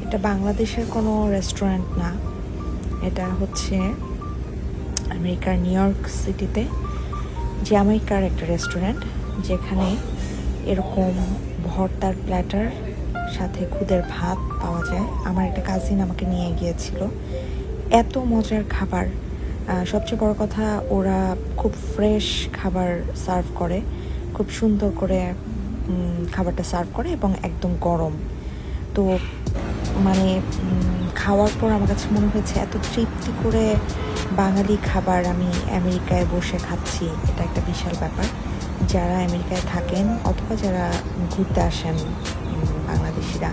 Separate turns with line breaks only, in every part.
এটা বাংলাদেশের কোনো রেস্টুরেন্ট না, এটা হচ্ছে আমেরিকার নিউ ইয়র্ক সিটিতে জ্যামাইকার একটা রেস্টুরেন্ট, যেখানে এরকম ভর্তার প্ল্যাটার সাথে খুদের ভাত পাওয়া যায়। আমার একটা কাজিন আমাকে নিয়ে গিয়েছিল। এত মজার খাবার, সবচেয়ে বড় কথা ওরা খুব ফ্রেশ খাবার সার্ভ করে, খুব সুন্দর করে খাবারটা সার্ভ করে এবং একদম গরম। তো মানে খাওয়ার পর আমার কাছে মনে হয়েছে এত তৃপ্তি করে বাঙালি খাবার আমি আমেরিকায় বসে খাচ্ছি, এটা একটা বিশাল ব্যাপার। যারা আমেরিকায় থাকেন অথবা যারা ঘুরতে আসেন বাংলাদেশিরা,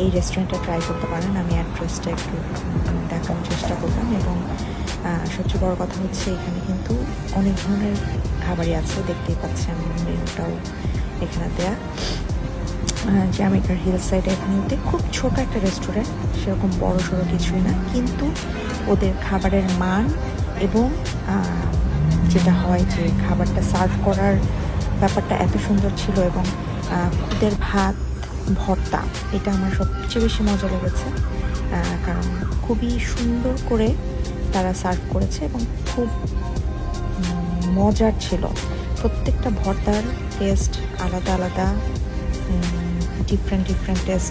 এই রেস্টুরেন্টটা ট্রাই করতে পারেন। আমি অ্যাড্রেসটা একটু দেখানোর চেষ্টা করলাম। এবং সবচেয়ে বড় কথা হচ্ছে এখানে কিন্তু অনেক ধরনের খাবারই আছে, দেখতেই পাচ্ছেন মেনুটাও এখানে দেয়া। জ্যামাইকার হিল সাইডে এখানে খুব ছোট একটা রেস্টুরেন্ট, সেরকম বড় সড়ো কিছুই না, কিন্তু ওদের খাবারের মান এবং যেটা হয় যে খাবারটা সার্ভ করার ব্যাপারটা এত সুন্দর ছিল। এবং খুদের ভাত ভর্তা, এটা আমার সবচেয়ে বেশি মজা লেগেছে, কারণ খুবই সুন্দর করে তারা সার্ভ করেছে এবং খুব মজার ছিল। প্রত্যেকটা ভর্তার টেস্ট আলাদা আলাদা, ডিফারেন্ট টেস্ট।